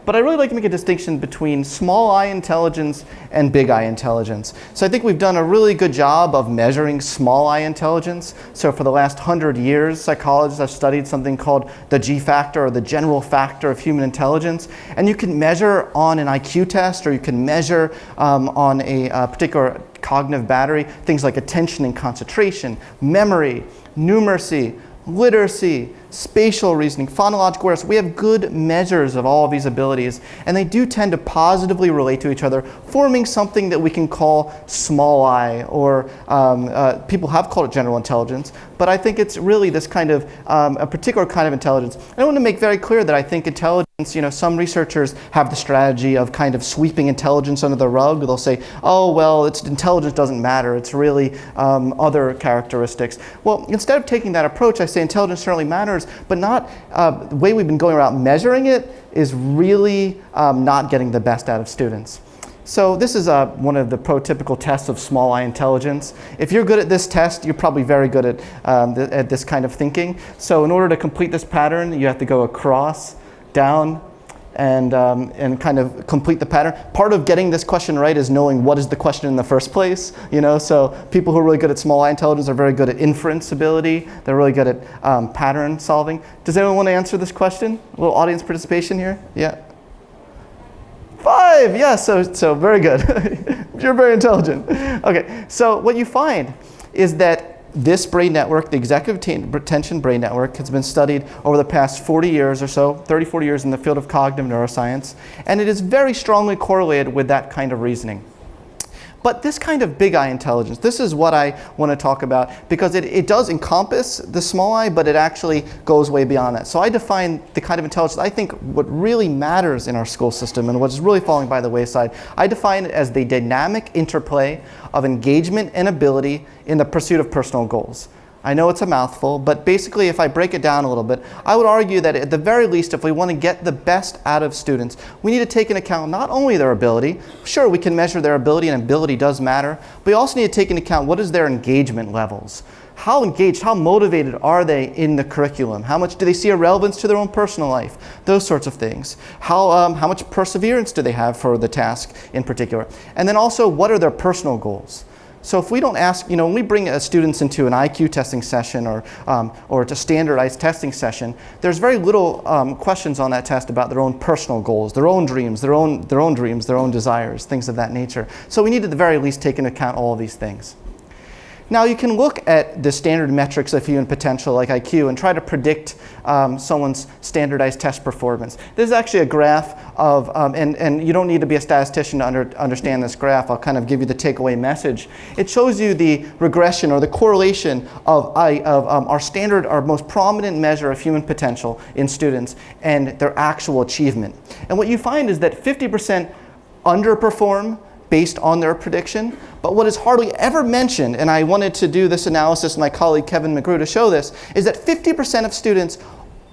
But I really like to make a distinction between small I intelligence and big I intelligence. So I think we've done a really good job of measuring small I intelligence. So for the last 100 years, psychologists have studied something called the G factor, or the general factor of human intelligence. And you can measure on an IQ test, or you can measure on a particular cognitive battery things like attention and concentration, memory, numeracy, literacy, spatial reasoning, phonological awareness. We have good measures of all of these abilities, and they do tend to positively relate to each other, forming something that we can call small I, or people have called it general intelligence, but I think it's really this kind of a particular kind of intelligence. I want to make very clear that I think intelligence, some researchers have the strategy of kind of sweeping intelligence under the rug. They'll say, oh, well, intelligence doesn't matter. It's really other characteristics. Well, instead of taking that approach, I say intelligence certainly matters, but not the way we've been going around measuring it is really not getting the best out of students. So this is one of the prototypical tests of small I intelligence. If you're good at this test, you're probably very good at this kind of thinking. So in order to complete this pattern, you have to go across, down, and kind of complete the pattern. Part of getting this question right is knowing what is the question in the first place. So people who are really good at small I intelligence are very good at inference ability. They're really good at pattern solving. Does anyone want to answer this question? A little audience participation here? Yeah. 5, yeah, so very good. You're very intelligent. Okay, so what you find is that this brain network, the executive attention brain network, has been studied over the past 40 years or so, 30, 40 years in the field of cognitive neuroscience, and it is very strongly correlated with that kind of reasoning. But this kind of big I intelligence, this is what I want to talk about, because it does encompass the small I, but it actually goes way beyond that. So I define the kind of intelligence I think what really matters in our school system and what's really falling by the wayside. I define it as the dynamic interplay of engagement and ability in the pursuit of personal goals. I know it's a mouthful, but basically if I break it down a little bit, I would argue that at the very least, if we want to get the best out of students, we need to take into account not only their ability, sure we can measure their ability and ability does matter, but we also need to take into account what is their engagement levels. How engaged, how motivated are they in the curriculum? How much do they see a relevance to their own personal life? Those sorts of things. How much perseverance do they have for the task in particular? And then also, what are their personal goals? So if we don't ask, when we bring students into an IQ testing session or a standardized testing session, there's very little questions on that test about their own personal goals, their own dreams, their own desires, things of that nature. So we need to at the very least take into account all of these things. Now you can look at the standard metrics of human potential like IQ and try to predict someone's standardized test performance. This is actually a graph of, and you don't need to be a statistician to understand this graph. I'll kind of give you the takeaway message. It shows you the regression or the correlation of our most prominent measure of human potential in students and their actual achievement. And what you find is that 50% underperform based on their prediction, but what is hardly ever mentioned, and I wanted to do this analysis with my colleague Kevin McGrew to show this, is that 50% of students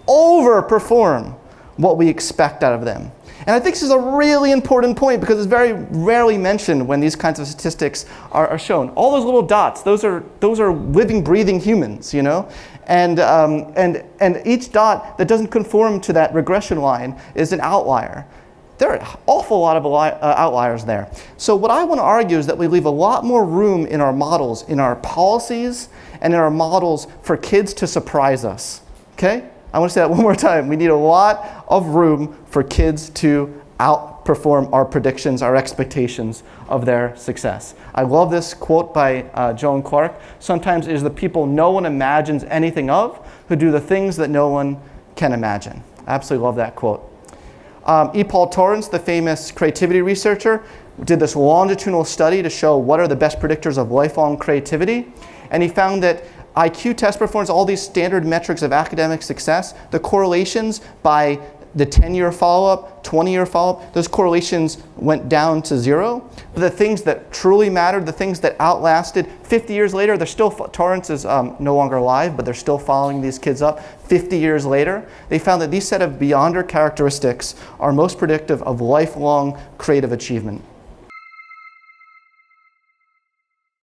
overperform what we expect out of them. And I think this is a really important point because it's very rarely mentioned when these kinds of statistics are shown. All those little dots, those are living, breathing humans, And each dot that doesn't conform to that regression line is an outlier. There are an awful lot of outliers there. So what I want to argue is that we leave a lot more room in our models, in our policies, and in our models for kids to surprise us. Okay? I want to say that one more time. We need a lot of room for kids to outperform our predictions, our expectations of their success. I love this quote by Joan Clark. Sometimes it is the people no one imagines anything of who do the things that no one can imagine. I absolutely love that quote. E. Paul Torrance, the famous creativity researcher, did this longitudinal study to show what are the best predictors of lifelong creativity. And he found that IQ test performance, all these standard metrics of academic success, the correlations by the 10-year follow-up, 20-year follow-up, those correlations went down to 0. But the things that truly mattered, the things that outlasted 50 years later, they're still, Torrance is no longer alive, but they're still following these kids up 50 years later. They found that these set of beyonder characteristics are most predictive of lifelong creative achievement.